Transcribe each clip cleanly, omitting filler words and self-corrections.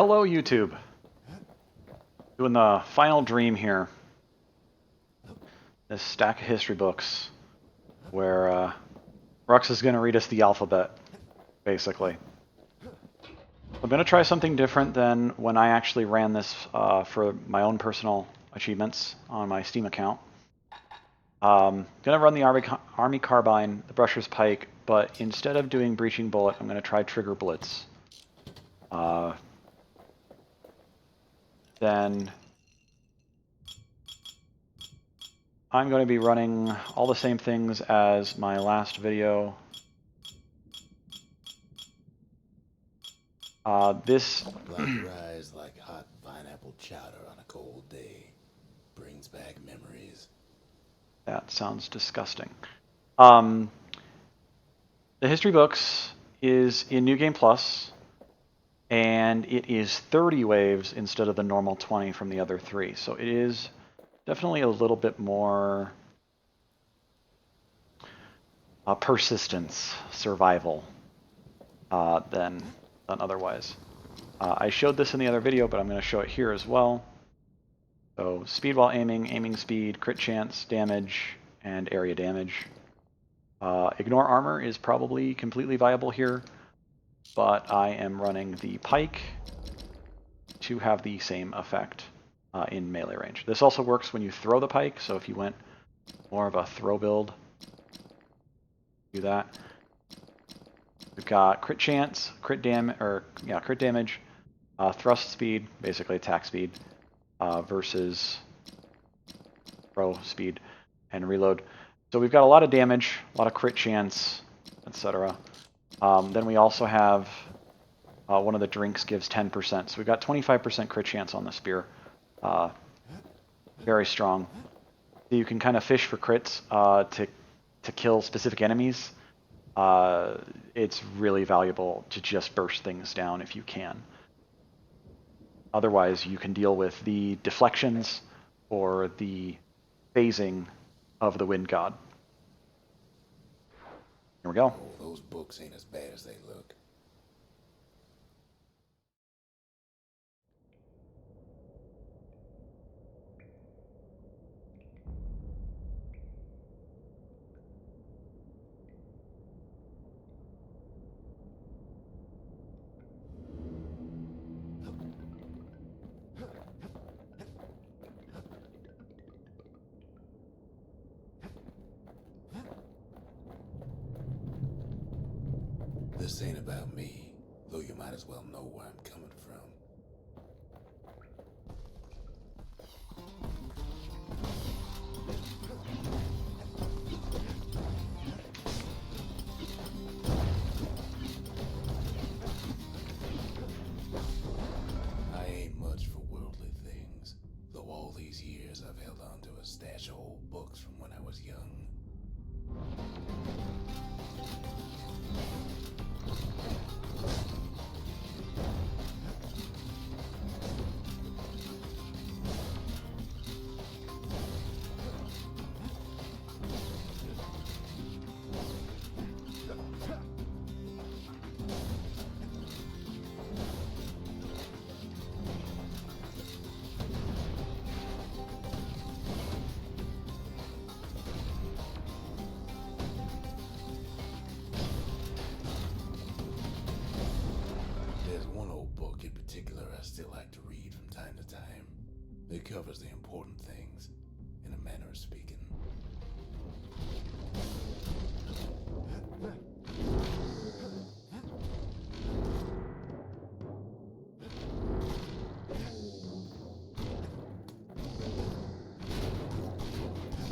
Hello, YouTube. Doing the final dream here. This stack of history books where Rux is going to read us the alphabet, basically. I'm going to try something different than when I actually ran this for my own personal achievements on my Steam account. Going to run the Army Carbine, the Brusher's Pike, but instead of doing Breaching Bullet, I'm going to try Trigger Blitz. Then I'm going to be running all the same things as my last video. This Black rise like hot pineapple chowder on a cold day. Brings back memories. That sounds disgusting. The history books is in New Game Plus, and it is 30 waves instead of the normal 20 from the other three. So it is definitely a little bit more persistence, survival than otherwise. I showed this in the other video, but I'm going to show it here as well. So speed while aiming, aiming speed, crit chance, damage, and area damage. Ignore armor is probably completely viable here, but I am running the pike to have the same effect in melee range. This also works when you throw the pike, so if you went more of a throw build, do that. We've got crit chance, crit damage, thrust speed, basically attack speed, versus throw speed and reload. So we've got a lot of damage, a lot of crit chance, etc. Then we also have one of the drinks gives 10%. So we've got 25% crit chance on the spear. Very strong. So you can kind of fish for crits to kill specific enemies. It's really valuable to just burst things down if you can. Otherwise, you can deal with the deflections or the phasing of the Wind God. Here we go. Oh, those books ain't as bad as they look. This ain't about me, though you might as well know where I'm coming from. I ain't much for worldly things, though all these years I've held on to a stash of old books from when I was young. There's one old book in particular I still like to read from time to time. It covers the important things, in a manner of speaking.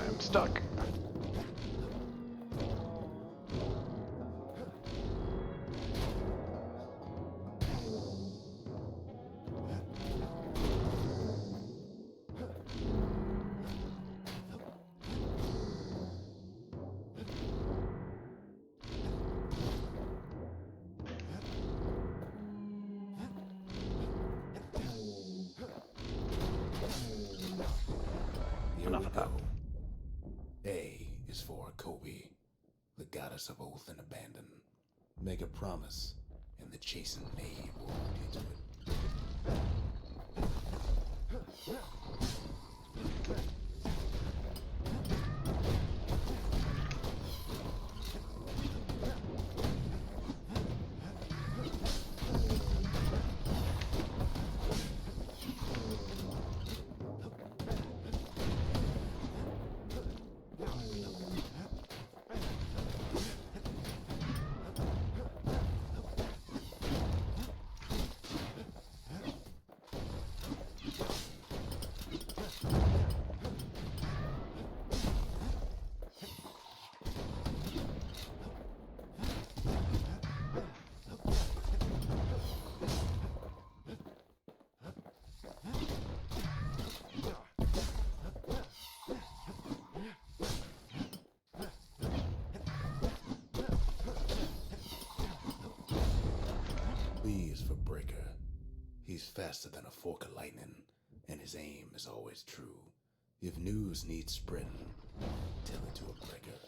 I'm stuck. Here Enough we of that. go. A is for Kobe, the goddess of oath and abandon. Make a promise, and the chastened maid will hold you to it. B is for Breaker. He's faster than a fork of lightning, and his aim is always true. If news needs spreading, tell it to a Breaker.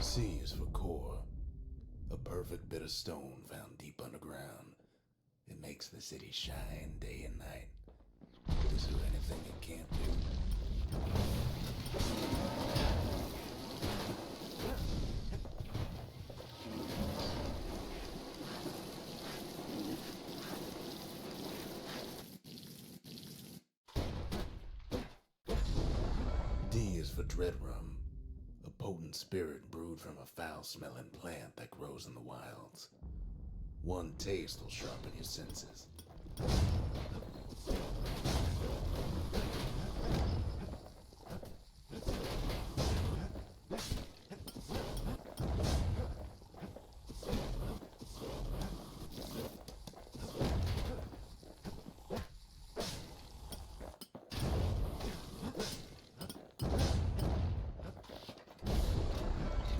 C is for core. A perfect bit of stone found deep underground. It makes the city shine day and night. Is there anything it can't do? D is for dread rum. A potent spirit brewed from a foul-smelling plant that grows in the wilds. One taste will sharpen your senses.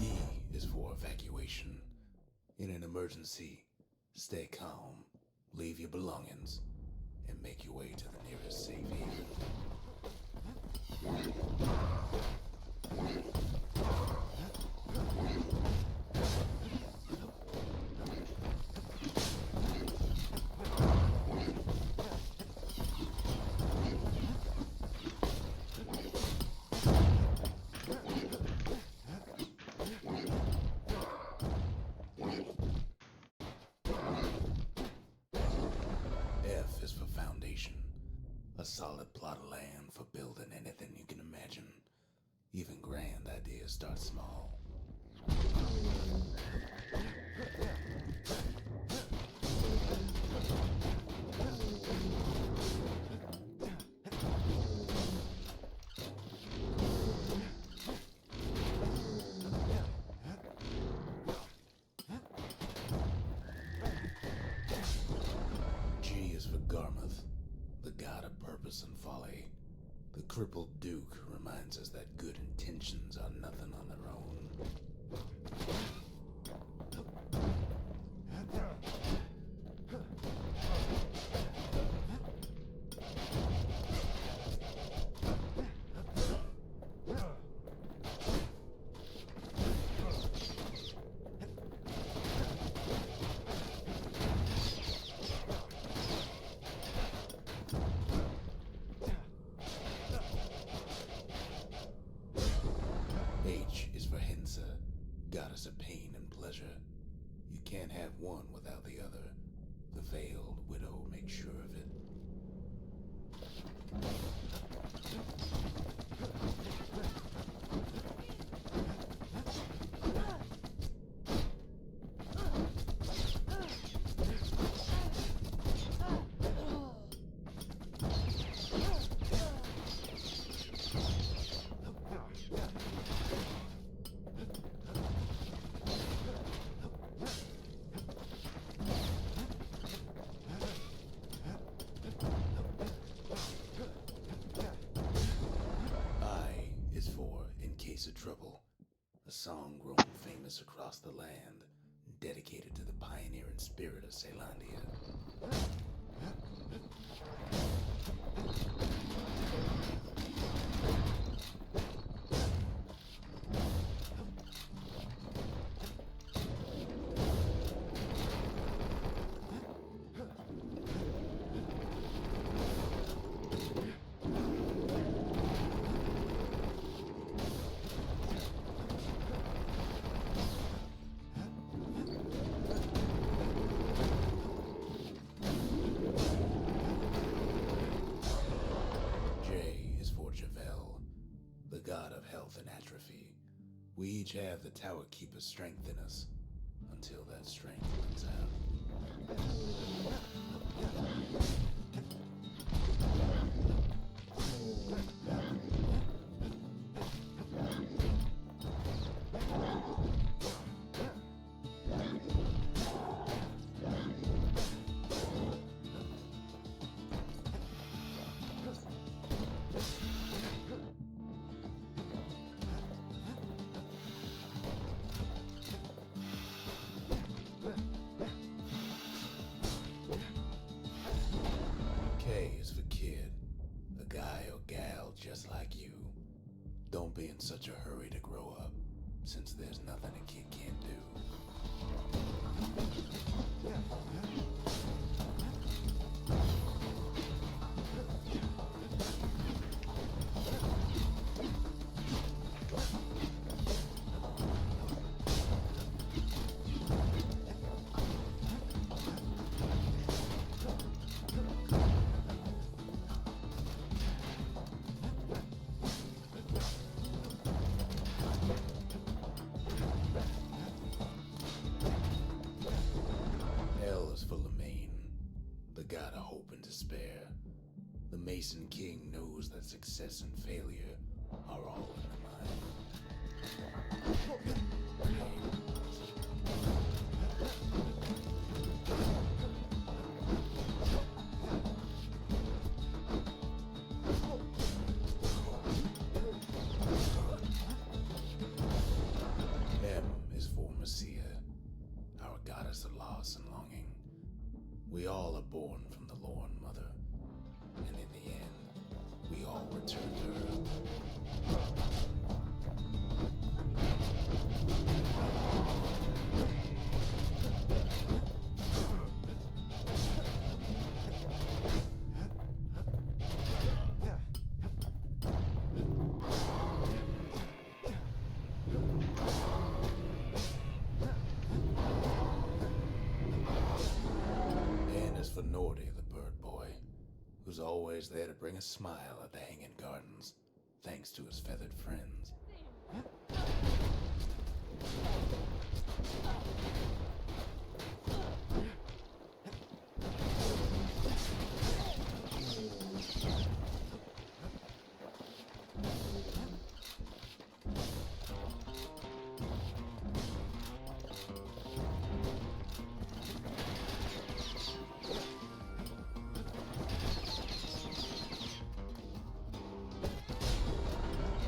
E is for evacuation. In an emergency, stay calm, leave your belongings, and make your way to the nearest safe haven. F is for foundation. A solid plot of land for building anything you can imagine. Even grand ideas start small. G is for Garmuth, the god of purpose and folly. The crippled Duke reminds us that good intentions are nothing on their own. H is for Hensa, goddess of pain and pleasure. You can't have one without the other. The veiled widow makes sure of it. song grown famous across the land, dedicated to the pioneering spirit of Celandia. The god of health and atrophy. We each have the Tower Keeper's strength in us, until that strength runs out. K is for kid, a guy or gal just like you. Don't be in such a hurry to grow up, since there's nothing a kid can't do. L is for Lemaine, the god of hope and despair. The Mason King knows that success and failure are all in the mind. M is for Messiah, our goddess of loss and longing. We all are born from the Lorn Mother, and in the end, we all return to her. N is for Nordy, the bird boy, who's always there to bring a smile at the Hanging Gardens, thanks to his feathered friends.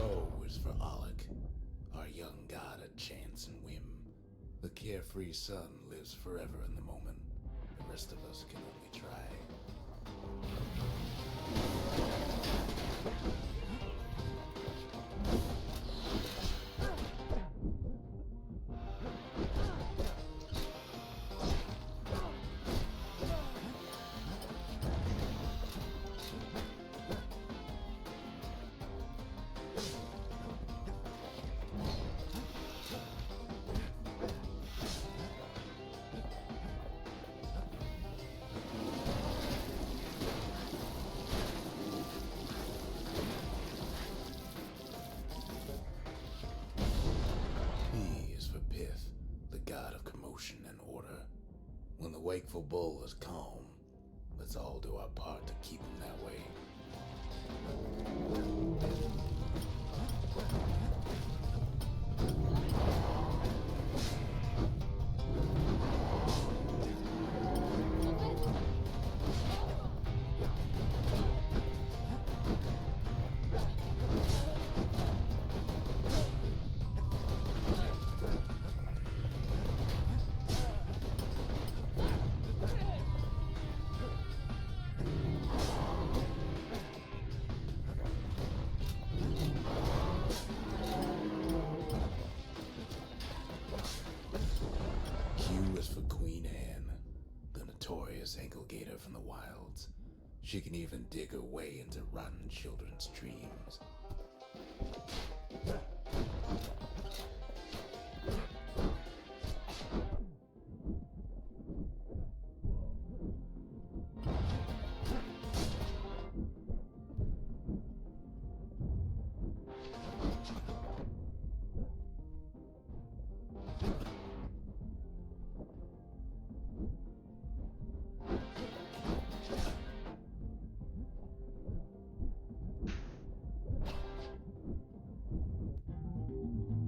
O is for Alec, our young god of chance and whim. The carefree sun lives forever in the moment. The rest of us can only try. P is for Pith, the god of commotion and order. When the wakeful bull is calm, let's all do our part to keep him that way. notorious ankle gator from the wilds. She can even dig her way into rotten children's dreams.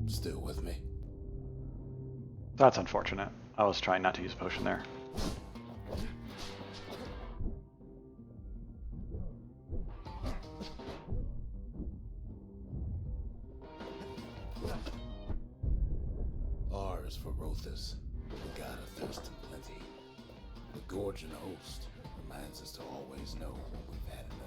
Still with me? That's unfortunate. I was trying not to use a potion there. R is for Rothus, the god of thirst and plenty. The gorging host reminds us to always know when we've had enough.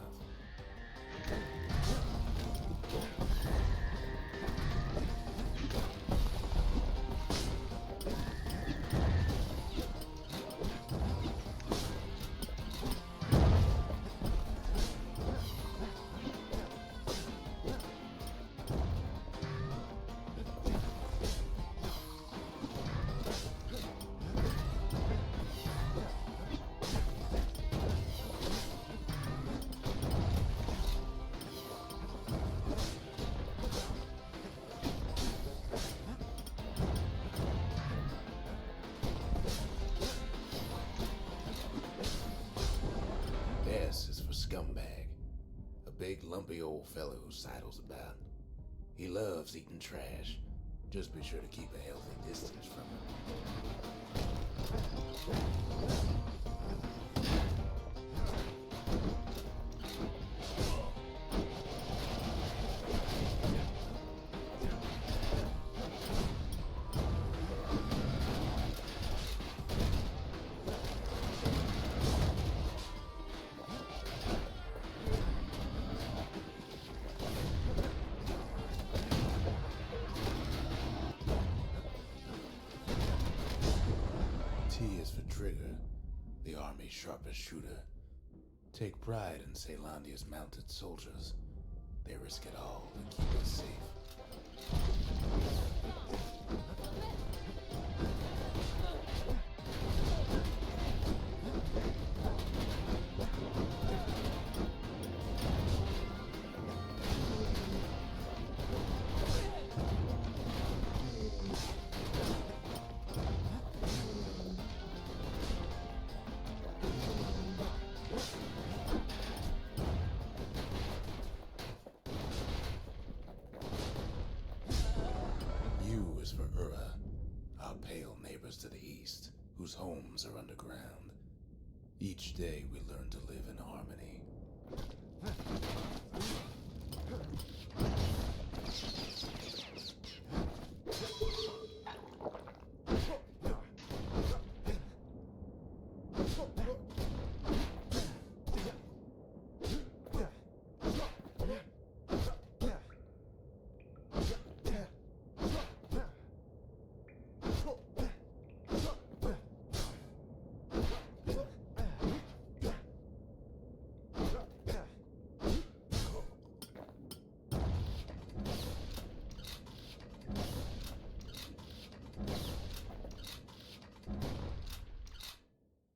S is for scumbag, a big lumpy old fellow who sidles about. He loves eating trash. Just be sure to keep a healthy distance from him. T is for Trigger, the army's sharpest shooter. Take pride in Caelandia's mounted soldiers. They risk it all to keep us safe. U is for Ura, our pale neighbors to the east, whose homes are underground. Each day we learn to live in harmony.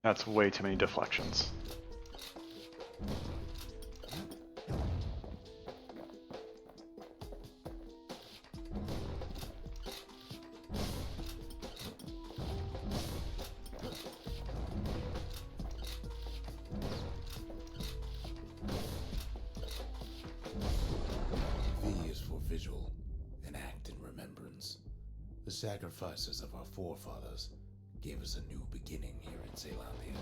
That's way too many deflections. V is for vigil, an act in remembrance. The sacrifices of our forefathers gave us a new beginning here in Caelandia.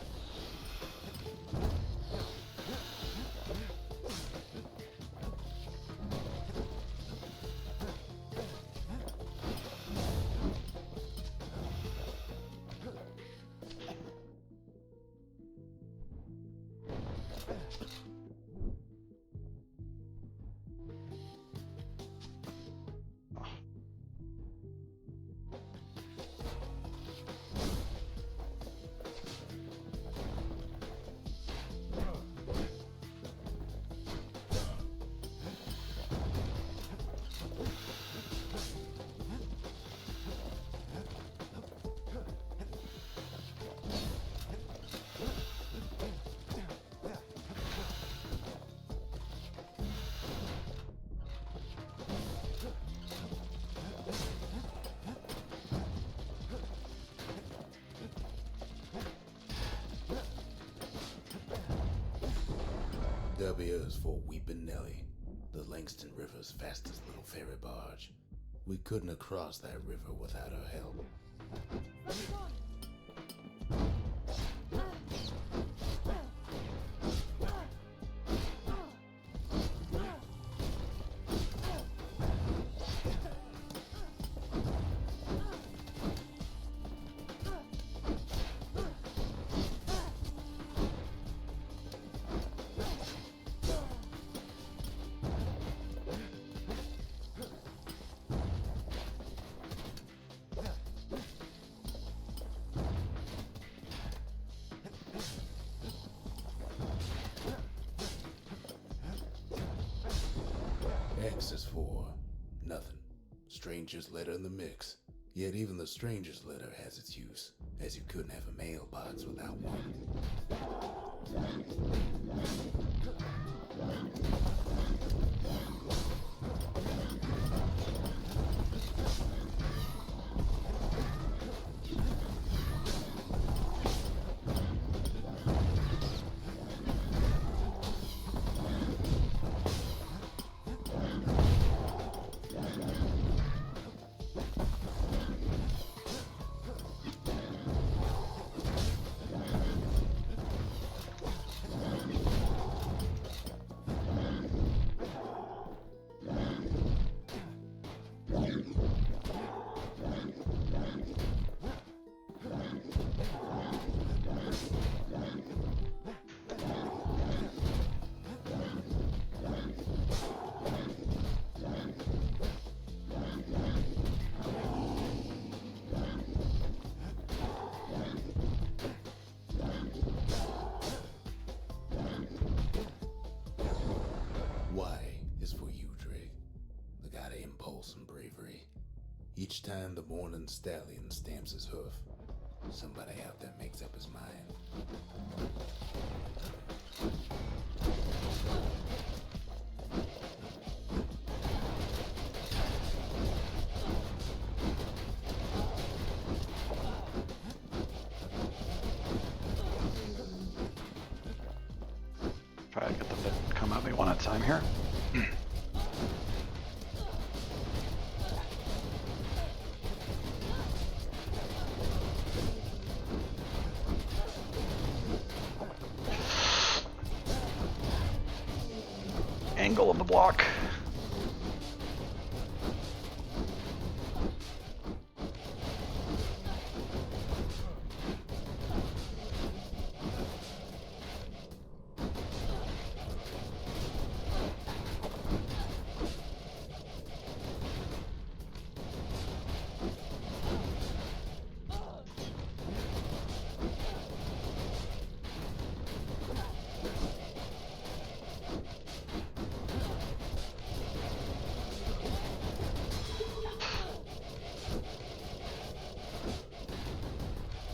W is for Weepin' Nellie, the Langston River's fastest little ferry barge. We couldn't have crossed that river without her help. X is for nothing. Stranger's letter in the mix. Yet even the stranger's letter has its use, as you couldn't have a mailbox without one. Each time the morning stallion stamps his hoof, somebody out there makes up his mind. Try to get them to come at me one at a time here. Angle of the block.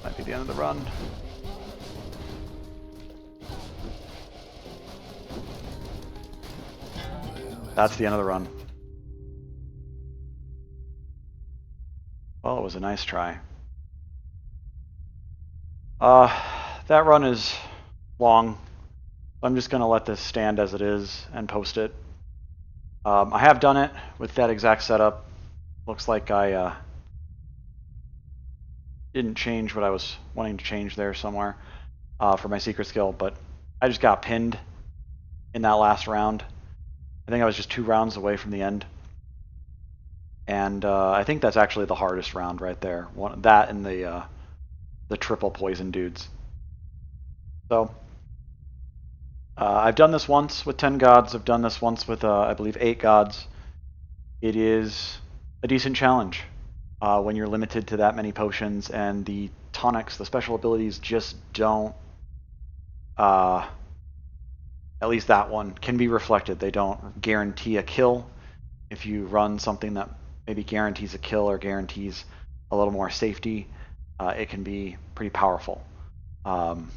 Might be the end of the run. That's the end of the run. Well, it was a nice try. That run is long. I'm just going to let this stand as it is and post it. I have done it with that exact setup. Looks like I didn't change what I was wanting to change there somewhere for my secret skill, but I just got pinned in that last round. I think I was just 2 rounds away from the end. And I think that's actually the hardest round right there. That and the triple poison dudes. So I've done this once with 10 gods. I've done this once with, I believe, 8 gods. It is a decent challenge when you're limited to that many potions, and the tonics, the special abilities, just don't, at least that one, can be reflected. They don't guarantee a kill. If you run something that maybe guarantees a kill or guarantees a little more safety, it can be pretty powerful. I've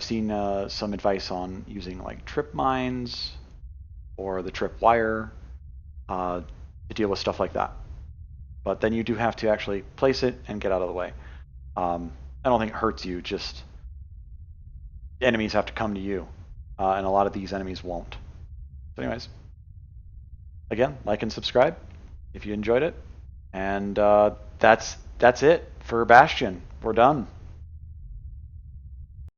seen some advice on using like trip mines or the trip wire to deal with stuff like that. But then you do have to actually place it and get out of the way. I don't think it hurts you, just enemies have to come to you, and a lot of these enemies won't. So anyways, again, like and subscribe if you enjoyed it, and that's it for Bastion. We're done.